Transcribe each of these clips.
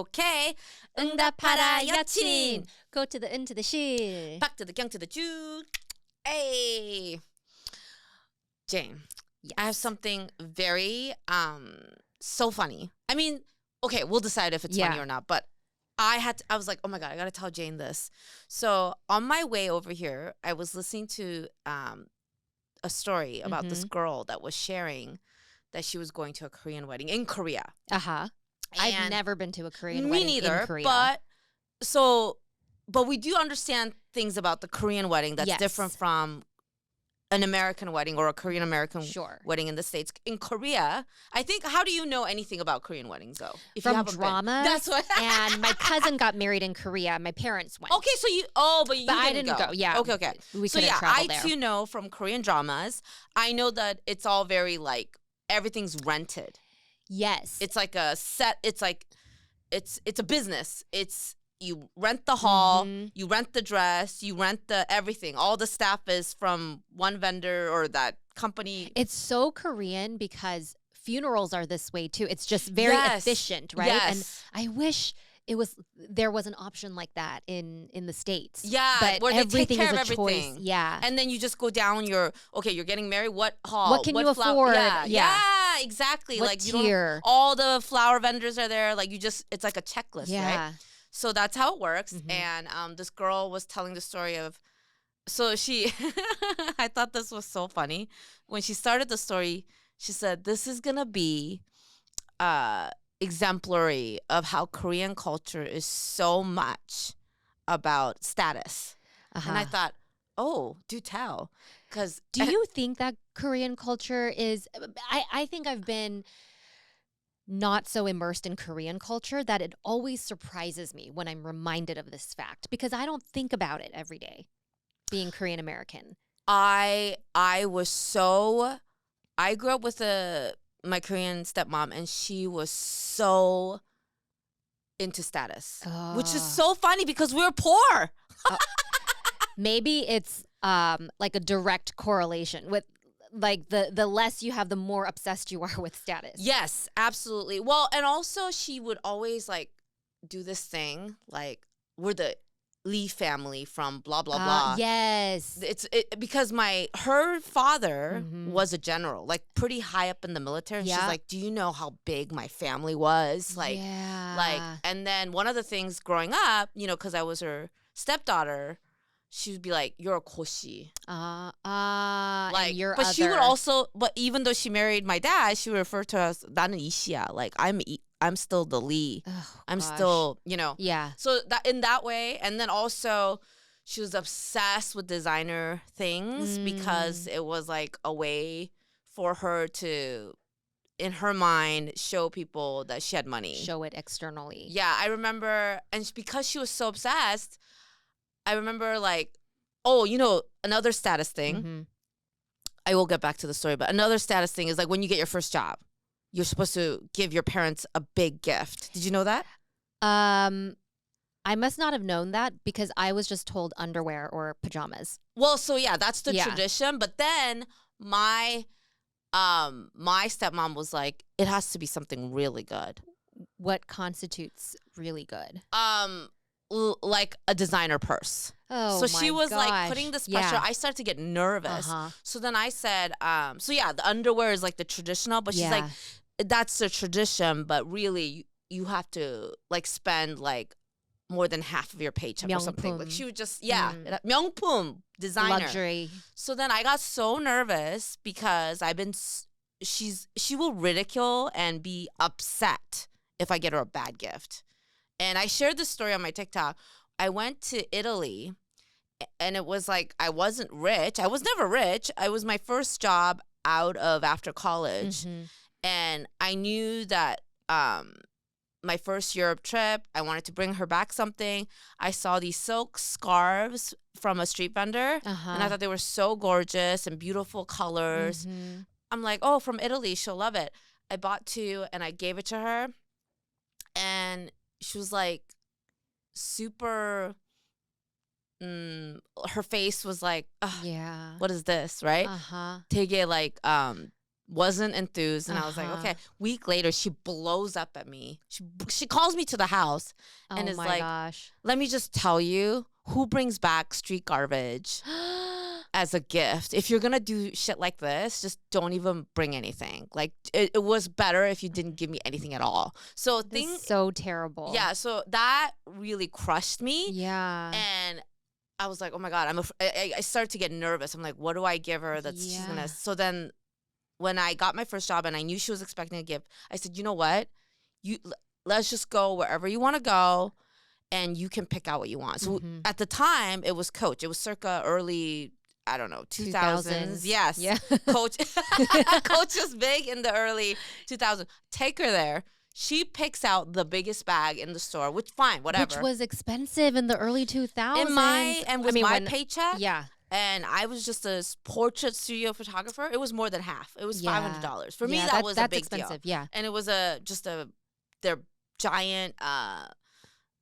Okay. 응답하라 여친. Go to the into the 실. Back to the 경 to the Jew. Hey. Jane, Yes. I have something very so funny. I mean, okay, we'll decide if it's funny or not, but I was like, oh my God, I got to tell Jane this. So on my way over here, I was listening to a story about this girl that was sharing that she was going to a Korean wedding in Korea. Uh-huh. I've never been to a Korean wedding neither, in Korea. But we do understand things about the Korean wedding that's different from an American wedding or a Korean American wedding in the States. In Korea, I think, how do you know anything about Korean weddings though? If From you haven't drama. That's what. And my cousin got married in Korea. My parents went. Okay, so but I didn't go. Yeah. Okay. We so travel there. I too know from Korean dramas. I know that it's all very everything's rented. Yes. It's like a set. It's like it's a business. You rent the hall, you rent the dress, you rent the everything. All the staff is from one vendor or that company. It's so Korean because funerals are this way too. It's just very efficient, right? Yes. And I wish there was an option like that in the States. Yeah, but where they everything take care is a of everything. choice. Yeah. And then you just go down you're getting married, what hall? What can you afford? Yeah, exactly. What tier? All the flower vendors are there. It's like a checklist, right? So that's how it works. And this girl was telling the story of, so she, I thought this was so funny. When she started the story, she said, this is going to be exemplary of how Korean culture is so much about status. And I thought, oh, do tell. Do you think that Korean culture is, I think I've been not so immersed in Korean culture that it always surprises me when I'm reminded of this fact because I don't think about it every day being Korean American. I grew up with my Korean stepmom and she was so into status, which is so funny because we're poor. Maybe it's like a direct correlation with the less you have, the more obsessed you are with status. Yes, absolutely. Well, and also she would always do this thing we're the Lee family from blah blah blah. Yes, because her father was a general, pretty high up in the military. And she's like, do you know how big my family was? And then one of the things growing up, because I was her stepdaughter, she would be like, you're a koshi. But she would also, but even though she married my dad, she would refer to us, 나는 이시야. I'm still the Lee. I'm still, Yeah. So that in that way, and then also she was obsessed with designer things because it was a way for her to, in her mind, show people that she had money. Show it externally. Yeah, I remember, and because she was so obsessed, I remember another status thing. I will get back to the story, but another status thing is when you get your first job, you're supposed to give your parents a big gift. Did you know that? I must not have known that because I was just told underwear or pajamas. Well, so yeah, that's the tradition. But then my stepmom was like, it has to be something really good. What constitutes really good? Like a designer purse. Oh, so she was gosh. putting this pressure. I started to get nervous. So then I said, the underwear is the traditional, but she's like, that's the tradition, but really you have to spend more than half of your paycheck or something. She would just 명품 designer luxury. So then I got so nervous because she will ridicule and be upset if I get her a bad gift. And I shared this story on my TikTok. I went to Italy, and it was I wasn't rich. I was never rich. It was my first job out of after college. And I knew that my first Europe trip, I wanted to bring her back something. I saw these silk scarves from a street vendor, and I thought they were so gorgeous and beautiful colors. I'm like, oh, from Italy, she'll love it. I bought 2, and I gave it to her. And she was super, her face was what is this, right? Uh-huh. 되게 wasn't enthused, and I was like, okay. Week later, she blows up at me. She calls me to the house and is like, gosh. let me just tell you, who brings back street garbage as a gift? If you're gonna do shit like this, just don't even bring anything. Like it was better if you didn't give me anything at all. So This is so terrible. yeah. So that really crushed me. Yeah. And I was like, oh my God, I started to get nervous. I'm like, what do I give her that she's gonna? So then, when I got my first job and I knew she was expecting a gift, I said, you know what, let's just go wherever you want to go, and you can pick out what you want. So at the time, it was Coach. It was circa early, I don't know, 2000s. Yes, yeah. Coach. Coach was big in the early 2000s. Take her there. She picks out the biggest bag in the store, which fine, whatever. Which was expensive in the early 2000s. With my paycheck. Yeah. And I was just a portrait studio photographer. It was more than half. It was $500 for me. That was a big expensive. deal. Yeah, and it was their giant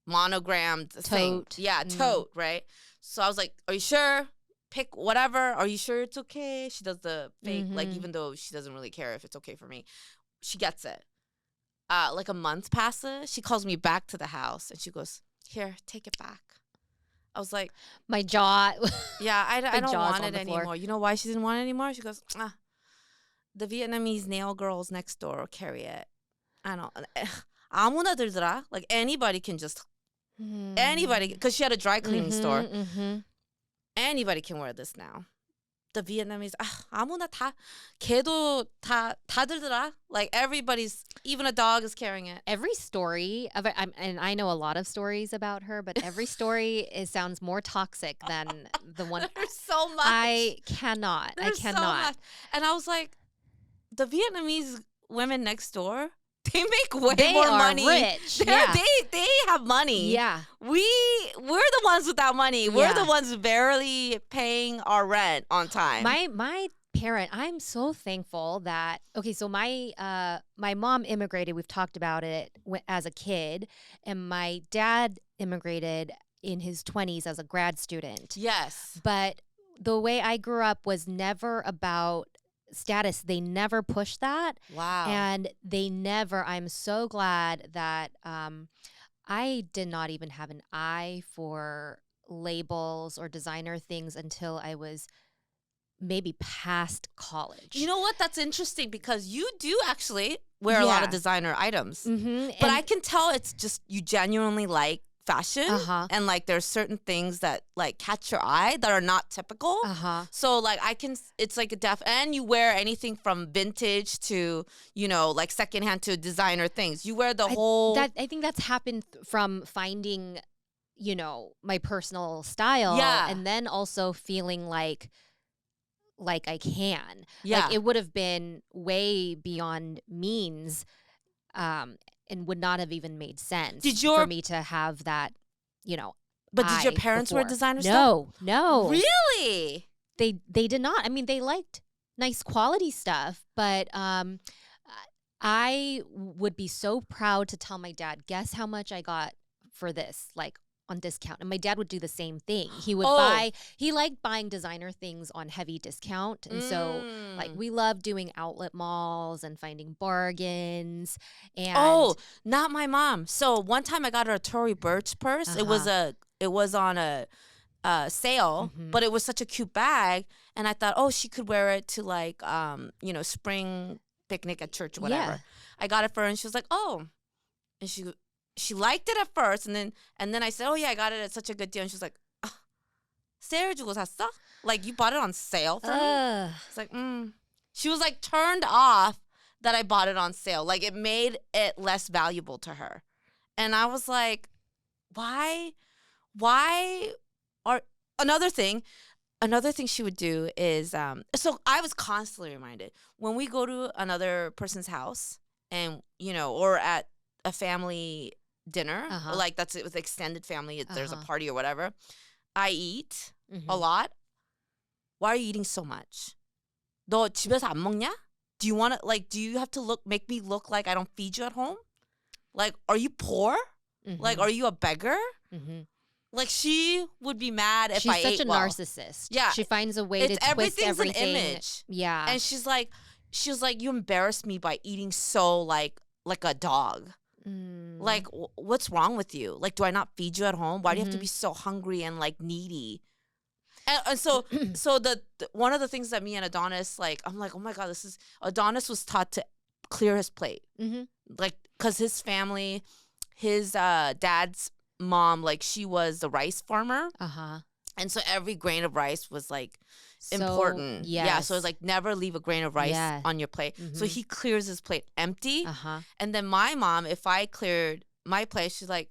monogrammed thing. Tote. Yeah, tote. Right. So I was like, "Are you sure? Pick whatever. Are you sure it's okay?" She does the fake, like, even though she doesn't really care if it's okay for me, she gets it. Like a month passes, she calls me back to the house and she goes, "Here, take it back." I was like, my jaw. yeah, I don't want it floor. anymore. You know why she didn't want it anymore? She goes, the Vietnamese nail girls next door carry it. I don't. 아무나 들더라. Like anybody can just, anybody, because she had a dry cleaning store. Anybody can wear this now. The Vietnamese, 아무나 다, 걔도 다 들더라. Like everybody's, even a dog is carrying it. Every story of it, and I know a lot of stories about her, but every story sounds more toxic than the one. There's so much. I cannot. There's so much. And I was like, the Vietnamese women next door, they make way more money. They are rich. Yeah. They have money. Yeah. We're the ones without money. We're the ones barely paying our rent on time. My parent, I'm so thankful that, okay, so my mom immigrated. We've talked about it as a kid, and my dad immigrated in his 20s as a grad student. Yes. But the way I grew up was never about status. They never pushed that. Wow. And I'm so glad that I did not even have an eye for labels or designer things until I was maybe past college. You know what? That's interesting because you do actually wear a lot of designer items. But I can tell it's just you genuinely like fashion, and like there's certain things that like catch your eye that are not typical. So like it's like and you wear anything from vintage to, you know, like secondhand to designer things. You wear the whole. I think that's happened from finding, you know, my personal style, and then also feeling like I can. Yeah. Like it would have been way beyond means. And would not have even made sense for me to have that, you know. But did your parents wear designer stuff? No. Really? They did not. I mean, they liked nice quality stuff, but I would be so proud to tell my dad, guess how much I got for this, like on discount. And my dad would do the same thing. He would he liked buying designer things on heavy discount. And so like we love doing outlet malls and finding bargains. And not my mom. So one time I got her a Tory Burch purse. It was on a sale, but it was such a cute bag. And I thought, she could wear it to like, you know, spring picnic at church or whatever. Yeah. I got it for her and she was like, and she liked it at first, and then I said, I got it at such a good deal. And she was like, 세일 주고 샀어? Like, you bought it on sale for me? It's like, She was like turned off that I bought it on sale. Like, it made it less valuable to her. And I was like, why are, another thing she would do is, so I was constantly reminded, when we go to another person's house and, you know, or at a family dinner, like that's it with extended family, there's a party or whatever, I eat a lot. Why are you eating so much? 너 집에서 안 먹냐? Do you have to make me look like I don't feed you at home? Like, are you poor? Like, are you a beggar? Like, she would be mad if I ate She's such a narcissist. Yeah. She finds a way to twist everything. Everything's an image. Yeah. And she's like, she was like, you embarrassed me by eating so like a dog. Like, what's wrong with you? Like, do I not feed you at home? Why do you have to be so hungry and like needy? And so the one of the things that me and Adonis, like, I'm like, oh my God, Adonis was taught to clear his plate. Like, because his family, his dad's mom, like, she was the rice farmer. And so every grain of rice was like important. Yeah. So it's like, never leave a grain of rice on your plate. So he clears his plate empty. And then my mom, if I cleared my plate, she's like,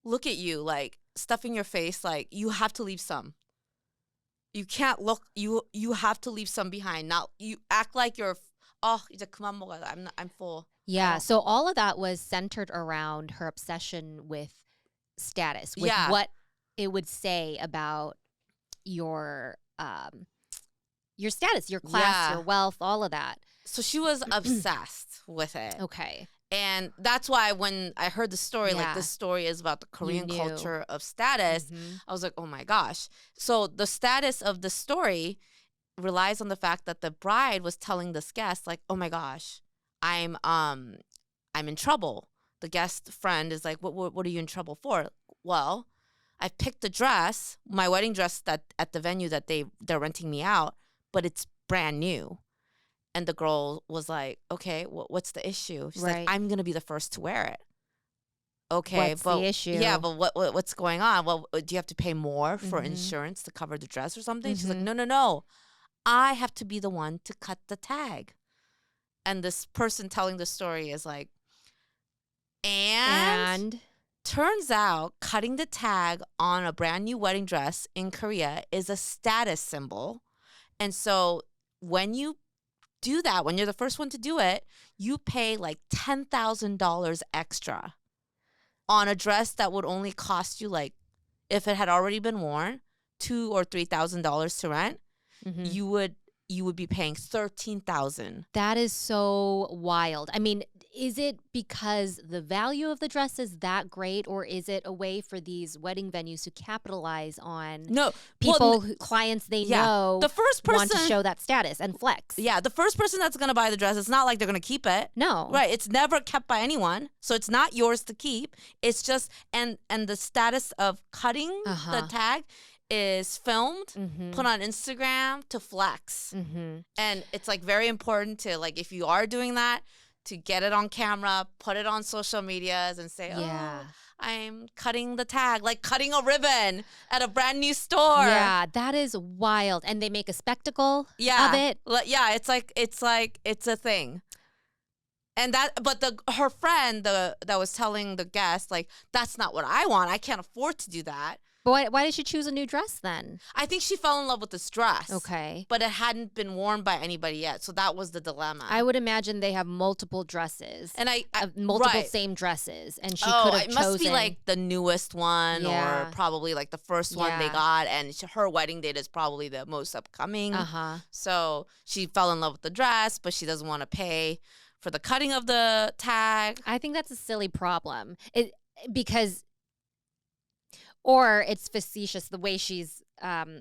look at you, like stuffing your face. Like, you have to leave some. You can't look, you have to leave some behind. Now you act like you're, 이제 그만 먹어요. I'm full. Yeah. So all of that was centered around her obsession with status, with what it would say about your status, your class, your wealth, all of that. So she was obsessed with it. Okay. And that's why when I heard the story, like, this story is about the Korean culture of status, I was like, oh my gosh. So the status of the story relies on the fact that the bride was telling this guest, like, oh my gosh, I'm in trouble. The guest friend is like, what are you in trouble for? Well, I picked a dress, my wedding dress that at the venue that they're renting me out, but it's brand new. And the girl was like, okay, what's the issue? She's like, I'm going to be the first to wear it. Okay, what's the issue? Yeah, but what's going on? Well, do you have to pay more for insurance to cover the dress or something? She's like, no. I have to be the one to cut the tag. And this person telling the story is like, and turns out cutting the tag on a brand new wedding dress in Korea is a status symbol. And so when you do that, when you're the first one to do it, you pay like $10,000 extra on a dress that would only cost you, like, if it had already been worn, $2,000 or $3,000 to rent. You would be paying $13,000. That is so wild. I mean, is it because the value of the dress is that great, or is it a way for these wedding venues to capitalize on people, clients they know, the first person want to show that status and flex? Yeah, the first person that's going to buy the dress, it's not like they're going to keep it. No. Right, it's never kept by anyone, so it's not yours to keep. It's just, and the status of cutting the tag is filmed, put on Instagram to flex. And it's like very important to, like, if you are doing that, to get it on camera, put it on social medias and say, I'm cutting the tag, like cutting a ribbon at a brand new store. Yeah, that is wild. And they make a spectacle of it. Yeah, it's a thing. And her friend that was telling the guest, like, that's not what I want. I can't afford to do that. But why did she choose a new dress then? I think she fell in love with this dress. Okay. But it hadn't been worn by anybody yet. So that was the dilemma. I would imagine they have multiple dresses. And multiple same dresses. And she could have chosen. It must be like the newest one or probably like the first one they got. And her wedding date is probably the most upcoming. So she fell in love with the dress, but she doesn't want to pay for the cutting of the tag. I think that's a silly problem. Because... Or it's facetious the way she's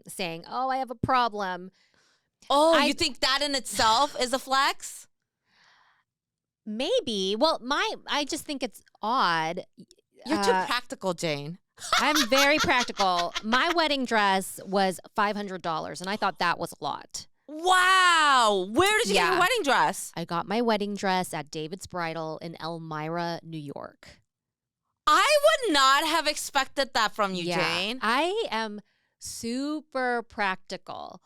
saying, oh, I have a problem. Oh, you think that in itself is a flex? Maybe. Well, I just think it's odd. You're too practical, Jane. I'm very practical. My wedding dress was $500, and I thought that was a lot. Wow. Where did you get your wedding dress? I got my wedding dress at David's Bridal in Elmira, New York. I would not have expected that from you, Jane. I am super practical.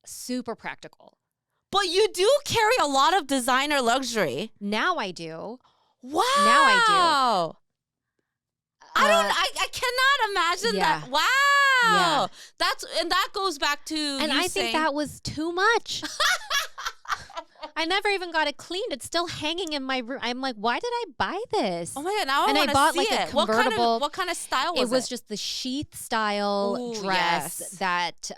Super practical. But you do carry a lot of designer luxury. Now I do. Wow. Now I do. I cannot imagine that. Wow. Yeah. That goes back to And I think that was too much. I never even got it cleaned. It's still hanging in my room. I'm like, why did I buy this? Oh my God, now I want to see it. And I bought like a convertible. What kind of style was it? It was just the sheath style dress that...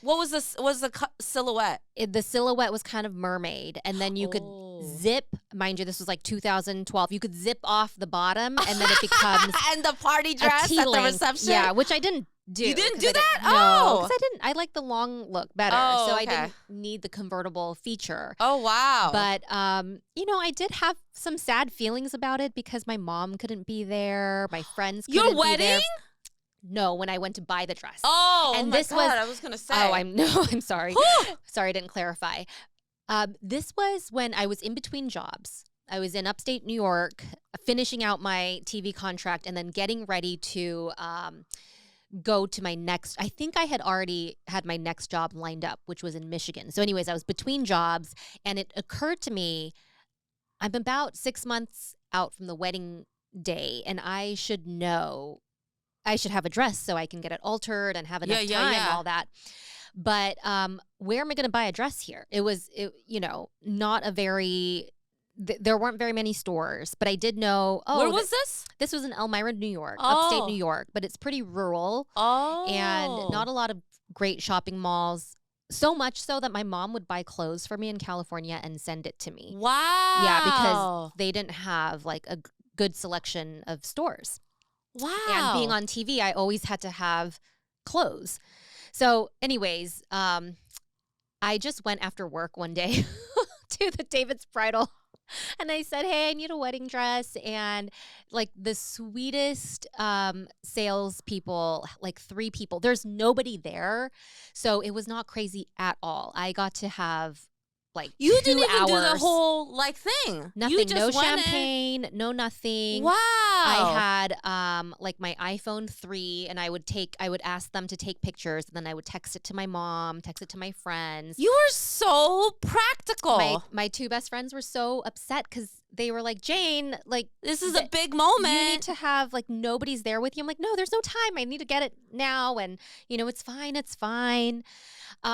What was this? Was the silhouette? The silhouette was kind of mermaid, and then you could zip. Mind you, this was like 2012. You could zip off the bottom, and then it becomes and the party dress at the reception. Yeah, which I didn't do. You didn't 'cause do I didn't- that? No, Oh. because I didn't. I like the long look better, Oh, so I okay. didn't need the convertible feature. Oh, wow. But I did have some sad feelings about it because my mom couldn't be there, my friends couldn't Your be wedding? there. No, when I went to buy the dress. Oh, And my this God, was- I was going to say. Oh, I'm sorry. Whew. Sorry, I didn't clarify. This was when I was in between jobs. I was in upstate New York, finishing out my TV contract and then getting ready to go to my next. I think I had already had my next job lined up, which was in Michigan. So anyways, I was between jobs and it occurred to me, I'm about 6 months out from the wedding day and I should have a dress so I can get it altered and have enough time and all that. But where am I going to buy a dress here? It was, not a very, there weren't very many stores, but I did know. Oh, Where was this? This was in Elmira, New York, Oh. upstate New York, but it's pretty rural Oh. and not a lot of great shopping malls. So much so that my mom would buy clothes for me in California and send it to me. Wow. Yeah, because they didn't have like a good selection of stores. Wow. And being on TV, I always had to have clothes. So anyways, I just went after work one day to the David's Bridal and I said, hey, I need a wedding dress. And like the sweetest salespeople, like 3 people, there's nobody there. So it was not crazy at all. I got to have like you 2 didn't even hours. do the whole like thing. Nothing, You just no went champagne, no nothing. Wow. I had like my iPhone 3 and I would ask them to take pictures and then I would text it to my mom, text it to my friends. You were so practical. My 2 best friends were so upset because they were like, Jane, like This is a big moment. you need to have like nobody's there with you. I'm like, no, there's no time. I need to get it now. And it's fine. It's fine.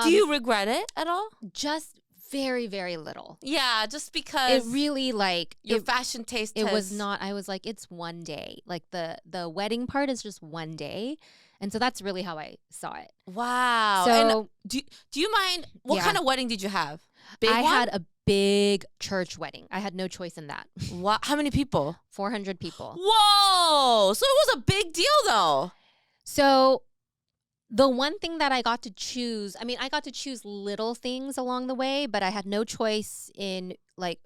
Do you regret it at all? Just very, very little. Yeah, just because It really like your fashion taste it has... was not. I was like, it's one day. Like the wedding part is just one day, and so that's really how I saw it. Wow. So and do you mind what kind of wedding did you have? Big I one? had a big church wedding. I had no choice in that. Wow. How many people? 400 people. Whoa! So it was a big deal, though. So the one thing that I got to choose, I got to choose little things along the way, but I had no choice in like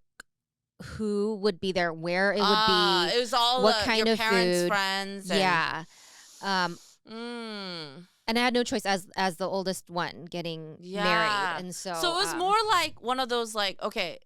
who would be there, where it would be. It was all what kind your of parents' food. friends. And, Yeah. Mm. And I had no choice as the oldest one getting married. And so it was more like one of those like, okay,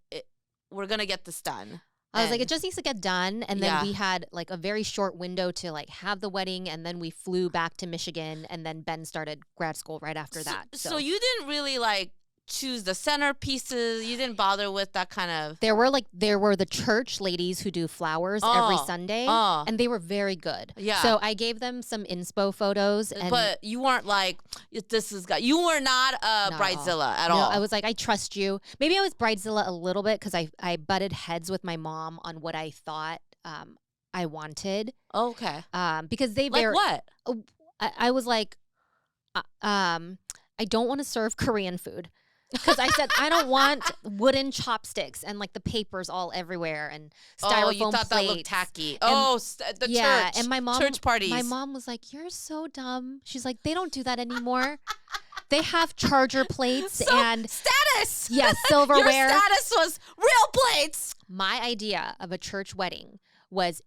we're going to get this done. I was like, it just needs to get done. And then Yeah. we had like a very short window to like have the wedding. And then we flew back to Michigan. And then Ben started grad school right after that. So you didn't really like choose the centerpieces. You didn't bother with that kind of... There were the church ladies who do flowers every Sunday. And they were very good. Yeah. So I gave them some inspo photos. But you weren't like, you were not a bridezilla at all. I was like, I trust you. Maybe I was bridezilla a little bit because I butted heads with my mom on what I thought I wanted. Okay. Because they like what? I was like, I don't want to serve Korean food. Because I said, I don't want wooden chopsticks and like the papers all everywhere and styrofoam Oh, you thought plates. that looked tacky. The Yeah, church. and my mom, church parties. My mom was like, you're so dumb. She's like, they don't do that anymore. They have charger plates and status. Yeah, silverware. Your status was real plates. My idea of a church wedding was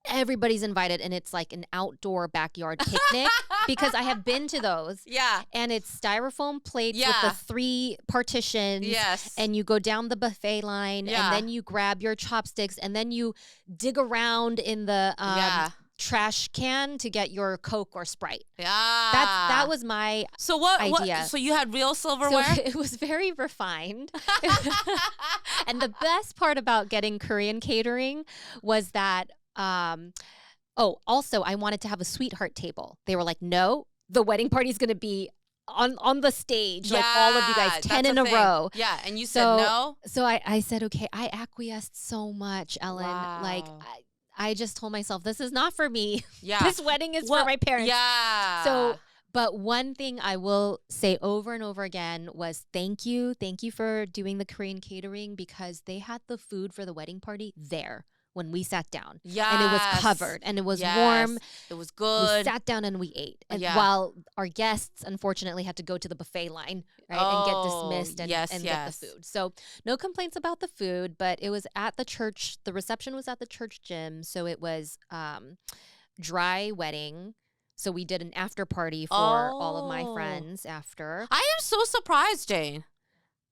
everybody's invited and it's like an outdoor backyard picnic because I have been to those. Yeah. And it's styrofoam plates with the 3 partitions. Yes. And you go down the buffet line and then you grab your chopsticks and then you dig around in the trash can to get your Coke or Sprite. Yeah. That was my idea. So you had real silverware? So it was very refined. And the best part about getting Korean catering was that also I wanted to have a sweetheart table. They were like, no, the wedding party's going to be on the stage, like all of you guys, 10 in a row. Yeah, and you said no? So I said, okay, I acquiesced so much, Ellen. Wow. Like, I just told myself, this is not for me. Yeah. This wedding is for my parents. Yeah. So, but one thing I will say over and over again was thank you. Thank you for doing the Korean catering because they had the food for the wedding party there when we sat down. Yes. And it was covered and it was Yes. warm. It was We good. sat down and we ate. And Yeah. while our guests, unfortunately, had to go to the buffet line, right, and get dismissed and, yes, get the yes. food. So no complaints about the food, but it was at the church. The reception was at the church gym. So it was dry wedding. So we did an after party for all of my friends after. I am so surprised, Jane.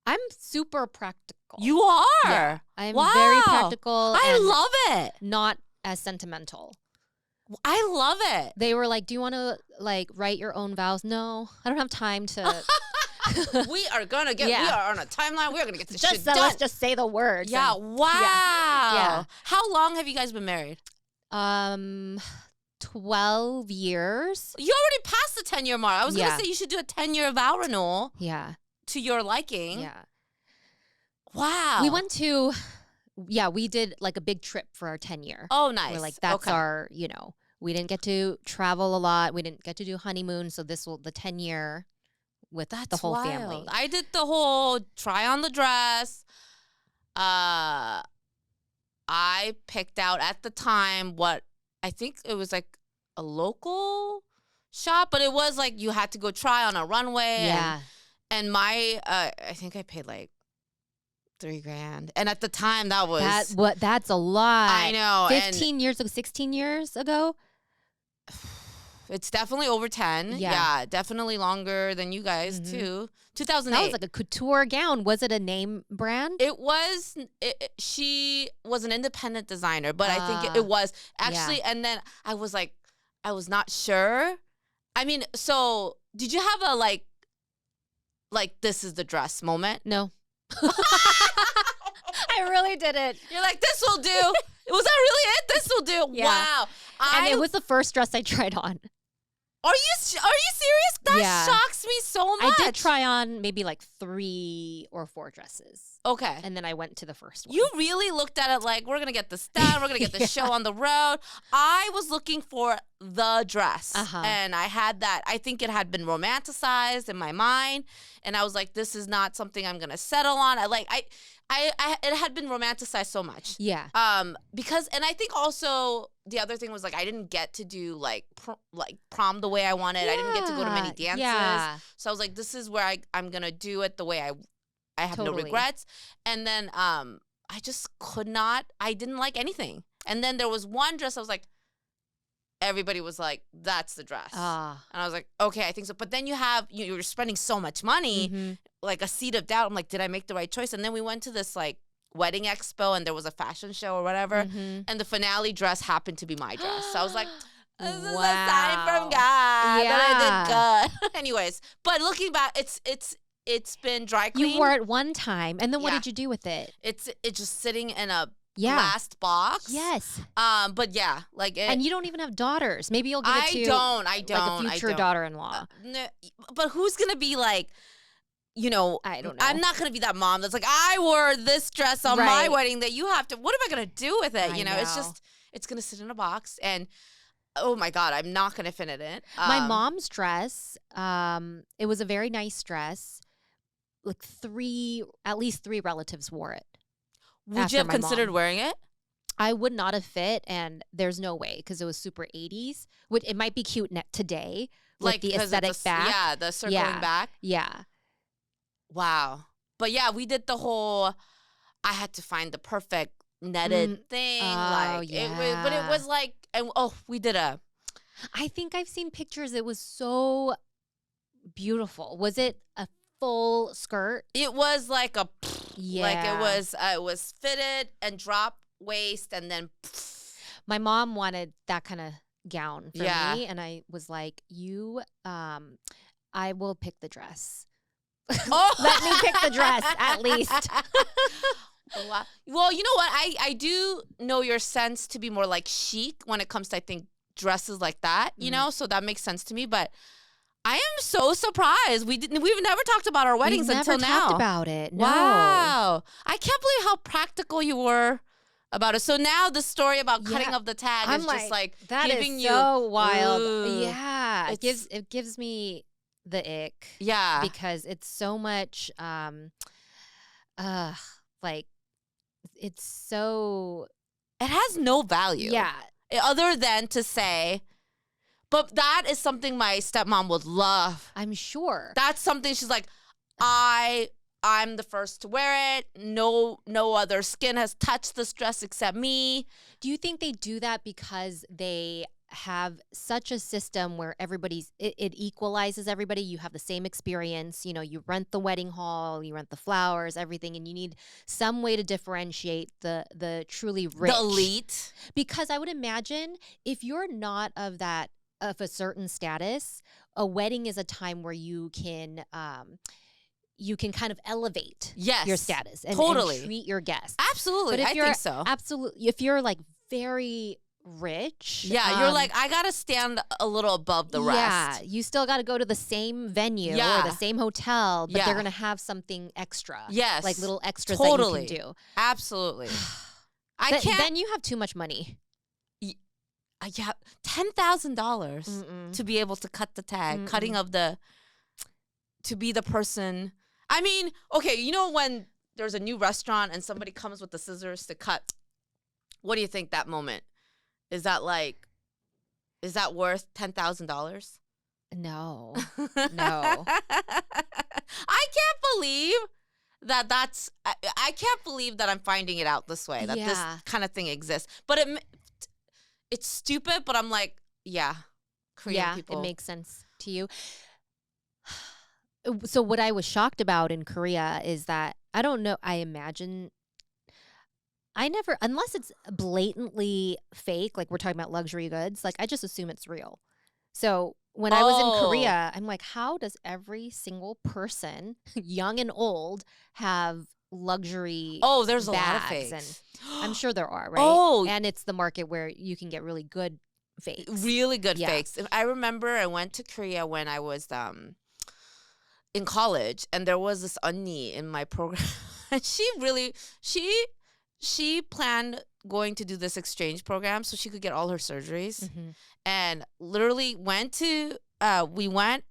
I'm super practical. You are. Yeah, I'm Wow. very practical. I and love it. not as sentimental. I love it. They were like, "Do you want to like write your own vows?" No, I don't have time to. We are gonna get. Yeah. We are on a timeline. We are gonna get this shit Let's done. just say the words. Yeah. and- Wow. Yeah. How long have you guys been married? 12 years. You already passed the 10-year mark. I was Yeah. gonna say you should do a 10-year vow renewal Yeah. to your liking. Yeah. Wow. We went to. Yeah, we did like a big trip for our 10-year. Oh, nice. We're like, that's okay. our, we didn't get to travel a lot. We didn't get to do honeymoon. So the 10-year with the whole wild. family. I did the whole try on the dress. I picked out at the time what I think it was like a local shop, but it was like you had to go try on a runway. Yeah. And my, I think I paid like $3,000. And at the time that was. That's a lot. I know. 15 years ago, 16 years ago. It's definitely over 10. Yeah. Definitely longer than you guys too. 2008. That was like a couture gown. Was it a name brand? It was. She was an independent designer, but I think it was actually. Yeah. And then I was like, I was not sure. I mean, so did you have a like this is the dress moment? No. I really didn't. You're like, this will do. Was that really it? This will do. Yeah. Wow. And it was the first dress I tried on. Are you serious? That Yeah. shocks me so much. I did try on maybe like 3 or 4 dresses. Okay. And then I went to the first one. You really looked at it like, we're going to get this done. We're going to get the show on the road. I was looking for the dress. And I had that. I think it had been romanticized in my mind. And I was like, this is not something I'm going to settle on. It had been romanticized so much. Yeah. Because, and I think also the other thing was like, I didn't get to do like prom the way I wanted. I didn't get to go to many dances. Yeah. So I was like, this is where I'm going to do it the way I have no Totally. regrets. And then I just could not. I didn't like anything. And then there was one dress I was like, everybody was like, that's the dress. And I was like, okay, I think so. But then you're spending so much money, like a seed of doubt. I'm like, did I make the right choice? And then we went to this like wedding expo and there was a fashion show or whatever. And the finale dress happened to be my dress. So I was like, this is a sign from God that I did good. Anyways, but looking back, it's been dry clean. You wore it one time. And then what Yeah. did you do with it? It's just sitting in a Yeah. glassed box. Yes. But yeah, like it, And you don't even have daughters. Maybe you'll give it to I don't. like a future daughter-in-law. No, but who's gonna be like, I don't know. I'm not gonna be that mom that's like, I wore this dress on my Right. wedding that you have to. What am I gonna do with it? I It's know. just it's gonna sit in a box, and oh my god, I'm not gonna fit it in. My mom's dress, it was a very nice dress. Like at least three relatives wore it. Would after you have my considered mom. wearing it? I would not have fit, and there's no way because it was super 80s. Which it might be cute today, with the because aesthetic it's back. Yeah, the circling Yeah. back. Yeah. Wow. But yeah, we did the whole. I had to find the perfect netted thing. But it yeah. was like, and we did a. I think I've seen pictures. It was so beautiful. Was it a full skirt? It was like a. Yeah. Like it was fitted and drop waist and then. My mom wanted that kind of gown for Yeah. me, and I was like, I will pick the dress. Oh, Let me pick the dress at least. Wow. Well, you know what? I do know your sense to be more like chic when it comes to, I think, dresses like that, so that makes sense to me. But I am so surprised. We've never talked about our weddings until now. Never talked about it. No. Wow. I can't believe how practical you were about it. So now the story about cutting up the tag I'm is just like that giving is you so wild. Ooh. Yeah. It gives me the ick. Yeah. Because it's so much like it's so It has no value. Yeah. Other than to say, but that is something my stepmom would love. I'm sure. That's something she's like, I'm the first to wear it. No other skin has touched this dress except me. Do you think they do that because they have such a system where it equalizes everybody? You have the same experience. You know, you rent the wedding hall, you rent the flowers, everything, and you need some way to differentiate the truly rich. The elite. Because I would imagine if you're not of a certain status, a wedding is a time where you can kind of elevate your status and treat your guests. Absolutely. But if I think so. Absolutely. If you're like very rich. Yeah, you're like, I got to stand a little above the rest. Yeah, you still got to go to the same venue or the same hotel, but they're going to have something extra. Yes. Like little extras that you can do. Absolutely. Then you have too much money. Yeah, $10,000 to be able to cut the tag, to be the person. I mean, okay, you know when there's a new restaurant and somebody comes with the scissors to cut, what do you think that moment? Is that worth $10,000? No. I can't believe that's, I can't believe that I'm finding it out this way, that this kind of thing exists. But it's stupid, but I'm like, Korean people. It makes sense to you. So what I was shocked about in Korea is that, I don't know, I imagine, unless it's blatantly fake, like we're talking about luxury goods, like I just assume it's real. So when I was in Korea, I'm like, how does every single person, young and old, have luxury there's a lot of fakes. And I'm sure there are, right? And it's the market where you can get really good fakes. Really good fakes. I remember I went to Korea when I was in college, and there was this 언니 in my program. And she planned going to do this exchange program so she could get all her surgeries. And literally we went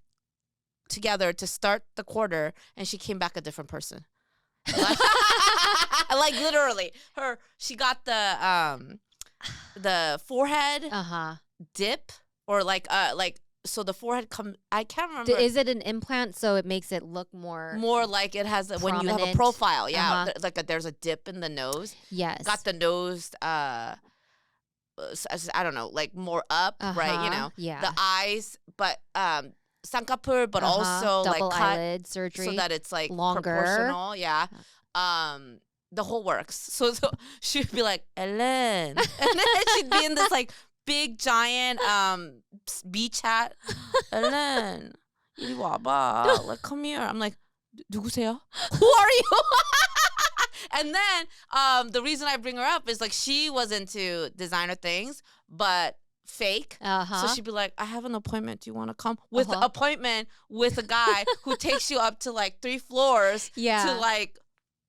together to start the quarter, and she came back a different person. Like literally, she got the forehead dip, or so the forehead I can't remember. Is it an implant so it makes it look more like it has when you have a profile? Yeah, there's a dip in the nose. Yes, got the nose. I don't know, like more up, right? You know, the eyes, but 쌍꺼풀, but also double like cut eyelid surgery so that it's like longer. Proportional. Yeah. The whole works. So she'd be like, Ellen. And then she'd be in this like big giant beach hat. Ellen, 이리 와봐. Like, come here. I'm like, 누구세요? Who are you? And then the reason I bring her up is like she was into designer things, but fake. So she'd be like, I have an appointment. Do you want to come? With an appointment with a guy who takes you up to like 3 floors to like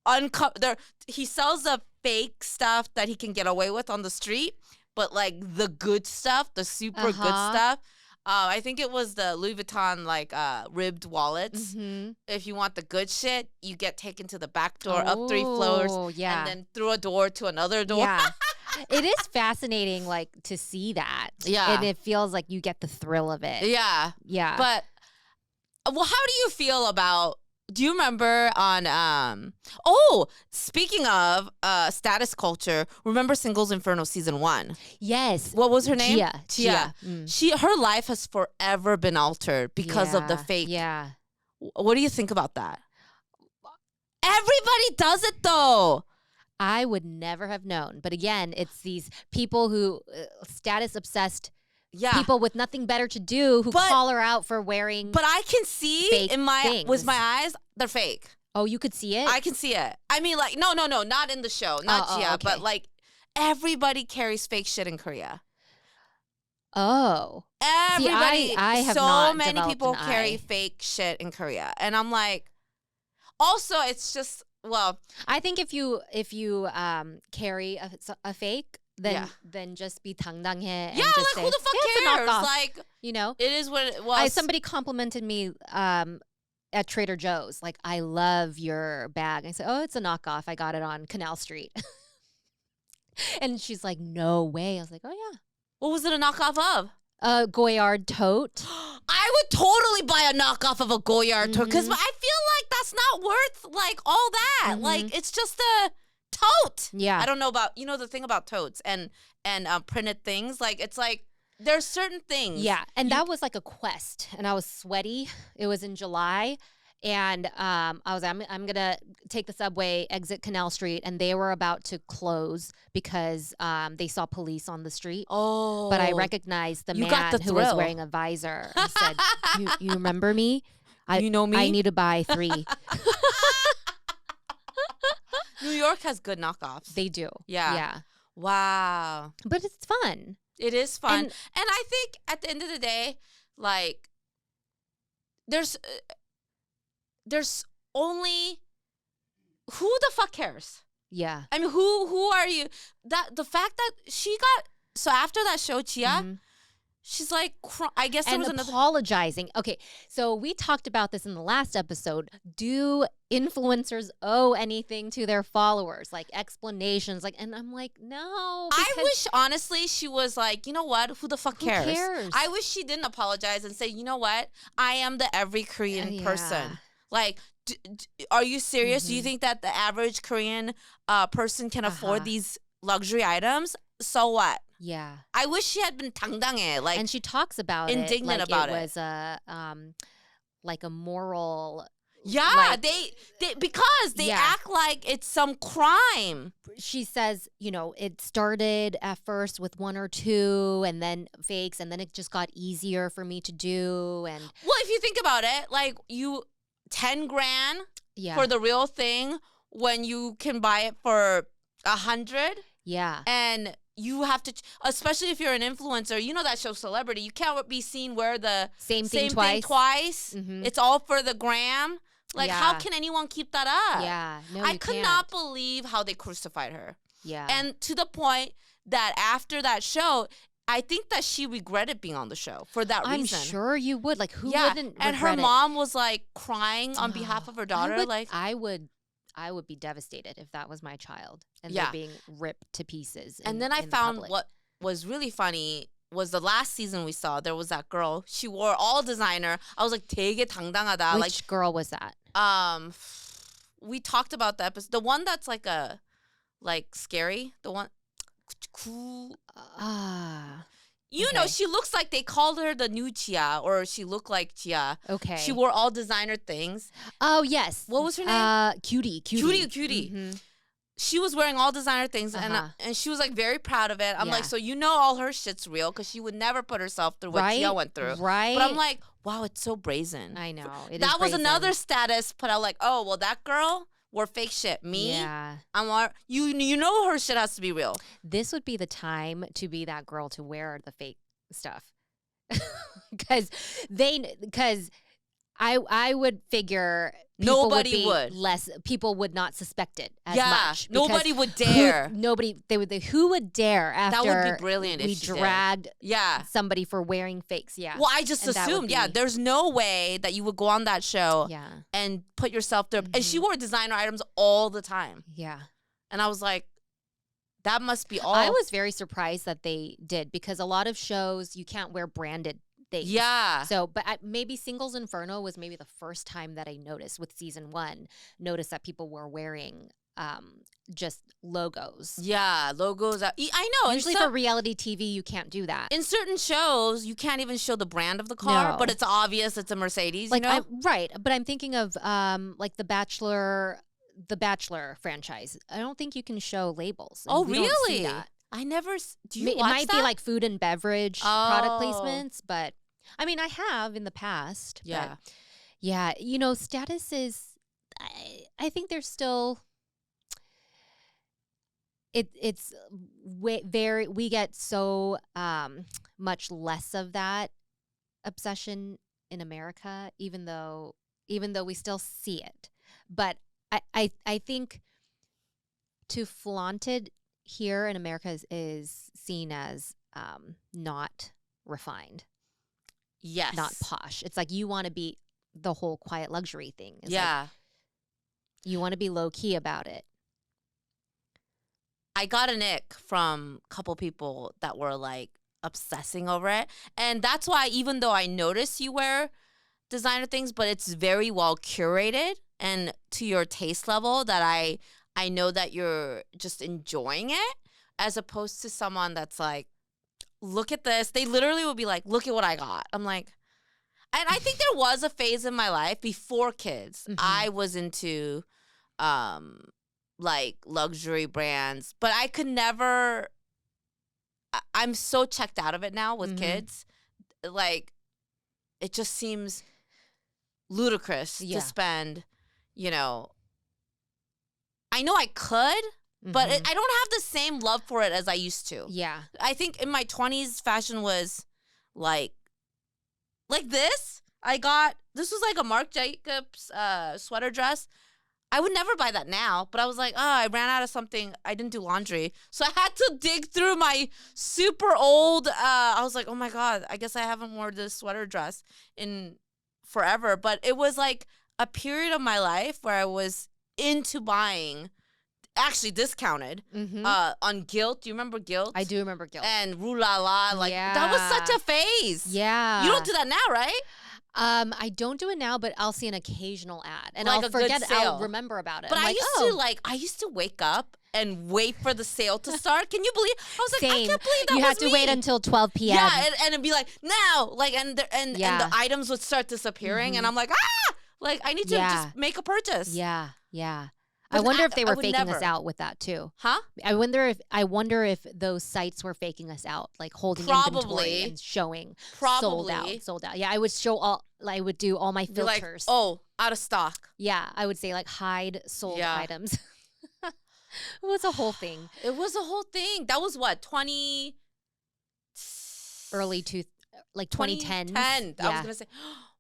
uncover. He sells the fake stuff that he can get away with on the street, but like the good stuff, the super good stuff. I think it was the Louis Vuitton like ribbed wallets. If you want the good shit, you get taken to the back door, up 3 floors, and then through a door to another door. Yeah. It is fascinating, like, to see that. Yeah. And it feels like you get the thrill of it. Yeah. Yeah. But, well, how do you feel about, do you remember on, speaking of status culture, remember Singles Inferno season 1? Yes. What was her name? Tia. Her life has forever been altered because of the fake. Yeah. What do you think about that? Everybody does it though. I would never have known. But again, it's these people who, status obsessed people with nothing better to do who call her out for wearing. But I can see with my eyes, they're fake. Oh, you could see it? I can see it. I mean, like, no, not in the show, not Gia, okay. but like everybody carries fake shit in Korea. Oh. Everybody. See, I have so not many developed people an carry eye. fake shit in Korea. And I'm like, also, it's just, well, I think if you carry a fake, then just be 당당해 and just like say, who the fuck it's a cares? knockoff. Like, you know, it is what it was. Somebody complimented me at Trader Joe's, like, I love your bag. I said, oh, it's a knockoff. I got it on Canal Street. And she's like, no way. I was like, oh, What was it a knockoff of? yeah. Goyard tote. I would totally buy a knockoff of a Goyard tote because Mhm. I feel like that's not worth like all that. Mhm. Like it's just a tote. Yeah. I don't know about the thing about totes and printed things. Like it's like there's certain things. Yeah. And that was like a quest. And I was sweaty. It was in July. And I was like, I'm going to take the subway, exit Canal Street. And they were about to close because they saw police on the street. Oh. But I recognized the You got man the who was thrill. wearing a visor. I said, you remember me? You know me? I need to buy 3. New York has good knockoffs. They do. Yeah. Yeah. Wow. But it's fun. It is fun. And- And I think at the end of the day, like, there's only, who the fuck cares? Yeah. I mean, who are you? The fact that she got, so after that show, Chia, Mhm. she's like, I guess there And was another. apologizing. Okay, so we talked about this in the last episode. Do influencers owe anything to their followers, like explanations? Like, and I'm like, no. I because wish, honestly, she was like, you know what? Who the fuck who cares? cares? I wish she didn't apologize and say, you know what? I am the every Korean Yeah. person. Like, are you serious? Do you Mhm. think that the average Korean person can afford Uh-huh. these luxury items? So what? Yeah. I wish she had been 당당해. Like, And she talks about indignant it like about it it. was like a moral. yeah, like- they because they Yeah. act like it's some crime. She says, it started at first with 1 or 2 and then fakes, and then it just got easier for me to do. And Well, if you think about it, like 10 grand yeah. for the real thing when you can buy it for 100, yeah. and you have to, especially if you're an influencer, you know that show Celebrity, you can't be seen wear the Same thing thing twice. twice. Mhm. It's all for the gram. Like, how Yeah. can anyone keep that up? Yeah. No, I you could can't. not believe how they crucified her. Yeah. And to the point that after that show, I think that she regretted being on the show for that I'm reason. sure you would. Like, who Yeah, wouldn't? and her regret it? mom was like crying on behalf of her daughter. I would be devastated if that was my child and Yeah. they're being ripped to pieces. And then I found what was really funny was the last season we saw. There was that girl. She wore all designer. I was like, 되게 당당하다. Which girl was that? We talked about the episode. The one that's like scary. The one. You know, Okay. she looks like they called her the new Chia, or she looked like Chia. Okay. She wore all designer things. Oh yes. What was her name? Cutie. Cutie. Mhm. She was wearing all designer things, Uh-huh. and she was like very proud of it. I'm like, Yeah. so you know all her shit's real because she would never put herself through what Right. Chia went through. Right. But I'm like, wow, it's so brazen. I know. That was another status put out, like, oh, well, that girl wore fake shit. Me, Yeah. you know her shit has to be real. This would be the time to be that girl to wear the fake stuff, because I would figure Nobody would. People would not suspect it as Yeah, much. nobody would dare. Who would dare after That would be brilliant if we she did. dragged Yeah. somebody for wearing fakes. Yeah. Well, I just And that would assumed, yeah, be- there's no way that you would go on that show Yeah. and put yourself there. And she Mhm. wore designer items all the time. Yeah. And I was like, that must be all. I was very surprised that they did, because a lot of shows you can't wear branded things. Yeah. So, but maybe Singles Inferno was maybe the first time that I noticed with season 1, noticed that people were wearing just logos. Yeah, logos. I know. Usually for reality TV, you can't do that. In certain shows, you can't even show the brand of the car, No. but it's obvious it's a Mercedes. Like, you know? right. But I'm thinking of like the Bachelor franchise. I don't think you can show labels. and Oh, we don't see really? that. I never. Do you It watch might that? be like food and beverage product Oh. placements, but I mean, I have in the past. Yeah. But yeah. Status is, I think there's still, it's very, we get so much less of that obsession in America, even though we still see it. But I think to flaunt it here in America is seen as not refined, Yes. not posh. It's like you want to be the whole quiet luxury thing. It's like Yeah. you want to be low key about it. I got an ick from a couple people that were like obsessing over it. And that's why, even though I notice you wear designer things, but it's very well curated and to your taste level, that I know that you're just enjoying it, as opposed to someone that's like, look at this. They literally will be like, look at what I got. I'm like, and I think there was a phase in my life before kids. I was into like luxury brands, but I could never. I'm so checked out of it now with kids. Like, it just seems ludicrous to spend, you know. I know I could, but I don't have the same love for it as I used to. Yeah. I think in my 20s, fashion was like this. This was like a Marc Jacobs sweater dress. I would never buy that now, but I was like, I ran out of something. I didn't do laundry. So I had to dig through my super old, I was like, oh my God, I guess I haven't worn this sweater dress in forever. But it was like a period of my life where I was into buying, actually discounted, on Gilt. Do you remember Gilt? I do remember Gilt. And Rue La La. Like, that was such a phase. Yeah. You don't do that now, right? I don't do it now, but I'll see an occasional ad and Like I'll forget. I'll remember about it. But I'm I used to wake up and wait for the sale to start. Can you believe? I was like, Same. I can't believe that you was had to wait until 12 p.m. Yeah, and it'd be like, now, like, and the items would start disappearing, and I'm like, like, I need to just make a purchase. Yeah. But I wonder if they were faking never. us out with that too. Huh? I wonder if those sites were faking us out, like holding inventory and showing sold out. Yeah, I would do all my filters. Like, out of stock. Yeah, I would say like hide sold items. It was a whole thing. It was a whole thing. That was what, 2010. I was gonna say.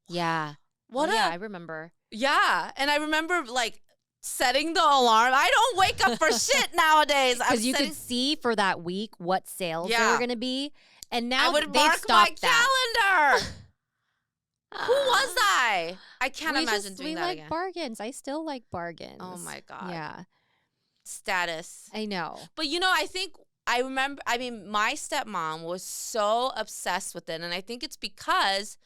Yeah. I remember. Yeah, and I remember like setting the alarm. I don't wake up for shit nowadays. Because you could see for that week what sales there were going to be. And now I would they've mark stopped my calendar. Who was I? I can't imagine doing that again. We like bargains. I still like bargains. Oh my God. Yeah. Status. I know. But I remember, my stepmom was so obsessed with it. And I think it's because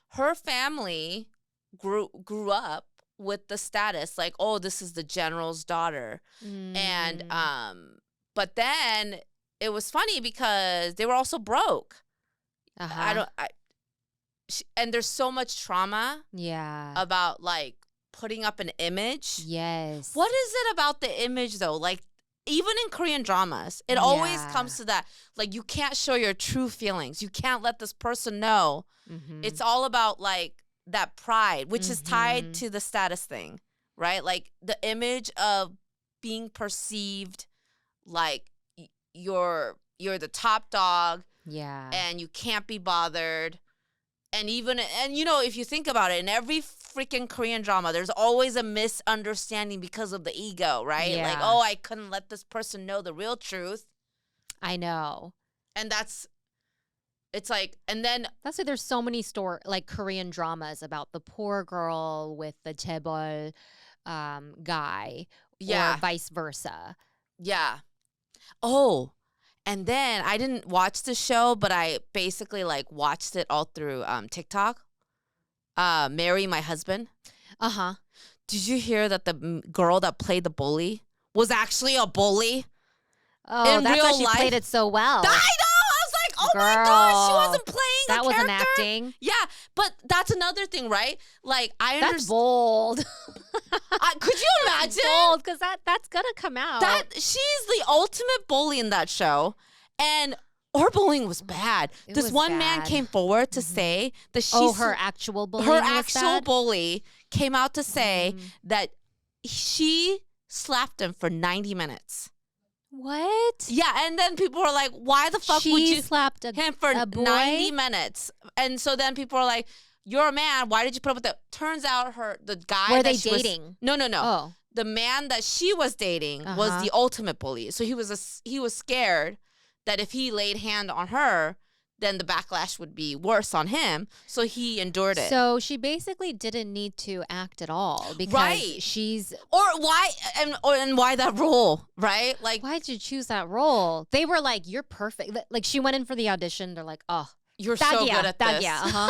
her family grew up with the status, like, this is the general's daughter. And but then it was funny because they were also broke. And there's so much trauma about like putting up an image. Yes. What is it about the image though? Like, even in Korean dramas, it always comes to that. Like, you can't show your true feelings. You can't let this person know. It's all about like that pride, which is tied to the status thing, right? Like, the image of being perceived like you're the top dog, and you can't be bothered. And if you think about it, in every freaking Korean drama, there's always a misunderstanding because of the ego, right? Like, I couldn't let this person know the real truth. I know. And it's like, and then that's why there's so many Korean dramas about the poor girl with the chaebol guy, or vice versa. Yeah. Oh, and then I didn't watch the show, but I basically like watched it all through TikTok. Marry My Husband. Did you hear that the girl that played the bully was actually a bully? Oh, in that's real why she life? played it so well. I know. I was like, oh Girl, my gosh, she wasn't playing that a wasn't character. acting. Yeah, but that's another thing, right? Like, I understand. That's bold. Could you imagine? Bold, because that's gonna come out. She's the ultimate bully in that show, and her bullying was bad. This one man came forward to say that her actual bully. Her actual bully came out to say that she slapped him for 90 minutes. What? Yeah, and then people were like, why the fuck would you slapped him for 90 minutes? And so then people were like, you're a man, why did you put up with that? Turns out the guy were they dating? No. Oh. The man that she was dating was the ultimate bully. So he was scared that if he laid hand on her, then the backlash would be worse on him. So he endured it. So she basically didn't need to act at all because Right. she's. Or why and why that role, right? Like, Why'd you choose that role? They were like, "You're perfect." Like she went in for the audition. They're like, "Oh, you're so good at this. Yeah, uh-huh.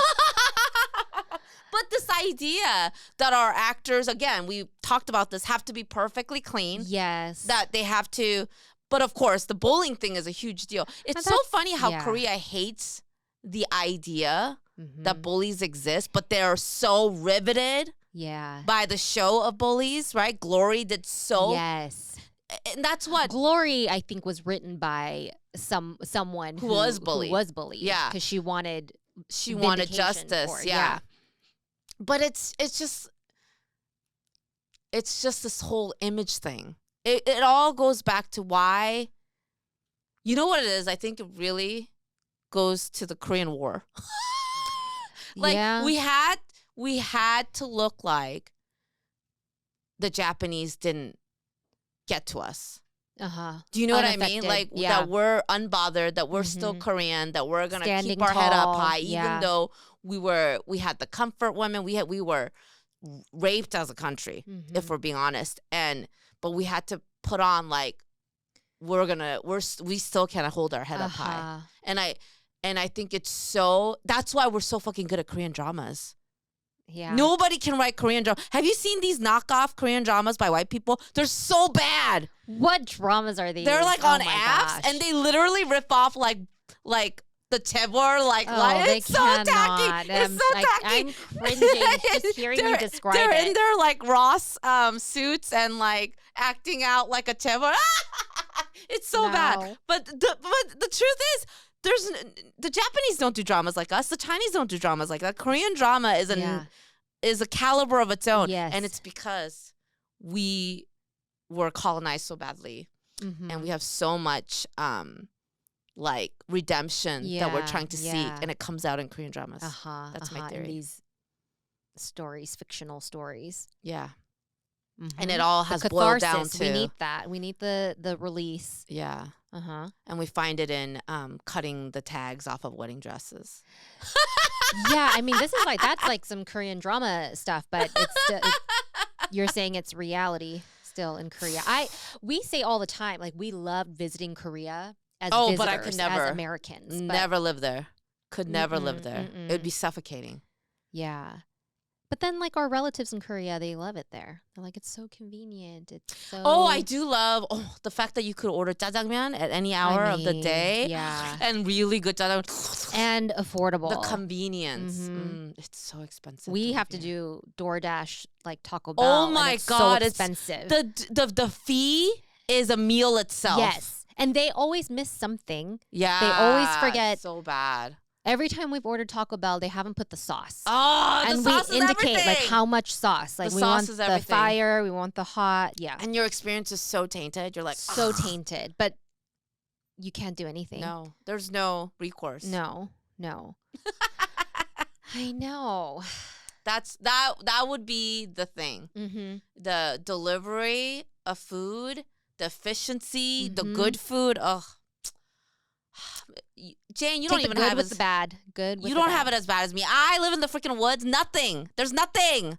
But this idea that our actors, again, we talked about this, have to be perfectly clean. Yes. That they have to. But of course, the bullying thing is a huge deal. It's so funny how Korea hates the idea that bullies exist, but they're so riveted by the show of bullies, right? Glory did so. Yes. And that's what. Glory, I think, was written by someone who was bullied. Yeah. Because she wanted justice. Yeah. But it's just this whole image thing. It all goes back to why. You know what it is? I think it really goes to the Korean War. We had to look like the Japanese didn't get to us. Do you know what I mean? Like that we're unbothered, that we're still Korean, that we're gonna keep our head up high, even though we had the comfort women, we were raped as a country, if we're being honest, but we had to put on like we still can't hold our head up high, and I think that's why we're so fucking good at Korean dramas. Yeah. Nobody can write Korean drama. Have you seen these knockoff Korean dramas by white people? They're so bad. What dramas are these? They're like on apps, and they literally rip off like the Tebor, it's so tacky. It's so tacky. I'm cringing just hearing you describe it. They're in their like Ross suits and like acting out like a Tebor. It's so bad. But the truth is, the Japanese don't do dramas like us. The Chinese don't do dramas like that. Korean drama is a caliber of its own, and it's because we were colonized so badly, and we have so much like redemption that we're trying to seek, and it comes out in Korean dramas. That's my theory. In these stories, fictional stories. Yeah. And it all has boiled down to. We need that. We need the release. Yeah. And we find it in cutting the tags off of wedding dresses. Yeah, I mean, that's like some Korean drama stuff, but you're saying it's reality still in Korea. We say all the time, like, we love visiting Korea as visitors, but I could never, as Americans. Never live there. Could never live there. It would be suffocating. Yeah. But then, like, our relatives in Korea, they love it there. They're like, it's so convenient. It's so... Oh, I do love the fact that you could order jjajangmyeon at any hour of the day. Yeah. And really good jjajangmyeon. And affordable. The convenience. It's so expensive. We have to do DoorDash, like Taco Bell. Oh, my God. So expensive. The fee is a meal itself. Yes. And they always miss something. Yeah. They always forget. So bad. Every time we've ordered Taco Bell, they haven't put the sauce. Oh, and the sauce we is indicate everything. Like how much sauce. Like the we sauce want is the everything. fire, we want the hot. Yeah. And your experience is so tainted. You're like so tainted, but you can't do anything. No, there's no recourse. No. I know. That would be the thing. The delivery of food, the efficiency, the good food. Ugh. Jane, you don't even have with the bad. Good. With you don't have it as bad as me. I live in the freaking woods. Nothing. There's nothing.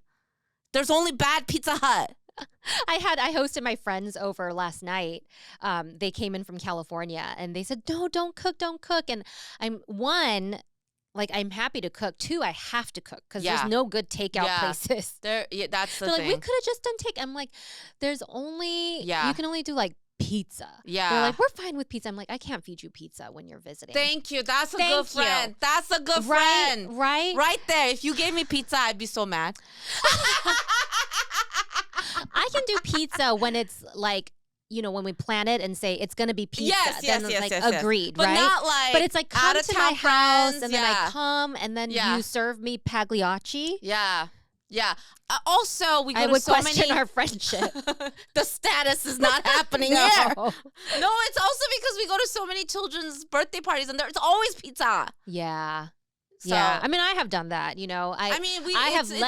There's only bad Pizza Hut. I hosted my friends over last night. They came in from California and they said, "No, don't cook." And I'm happy to cook. 2, I have to cook because there's no good takeout places. That's the They're thing. like, we could have just done take. I'm like, there's only you can only do like pizza. Yeah. They're like, we're fine with pizza. I'm like, I can't feed you pizza when you're visiting. Thank you. That's a good friend. That's a good friend. Right? Right there. If you gave me pizza, I'd be so mad. I can do pizza when it's like, when we plan it and say it's going to be pizza. Yes. Agreed, but right? Not like but it's like, come to my house and then I come and then you serve me Pagliacci. Yeah. Also, we go I to would so question many... our friendship. The status is not happening No. here. No, it's also because we go to so many children's birthday parties and there's always pizza. Yeah. So, I mean, I have done that. It's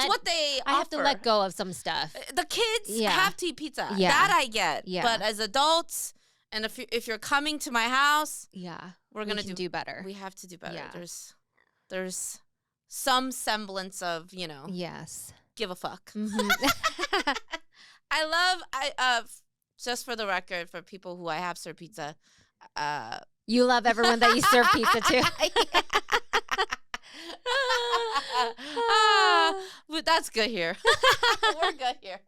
what they I have to let go of some stuff. The kids have to eat pizza. Yeah. That I get. Yeah. But as adults, and if you're coming to my house, we're gonna do better. We have to do better. Yeah. There's some semblance of, Yes. give a fuck. Mhm. Just for the record, for people who I have served pizza, You love everyone that you serve pizza to. but that's good here. We're good here.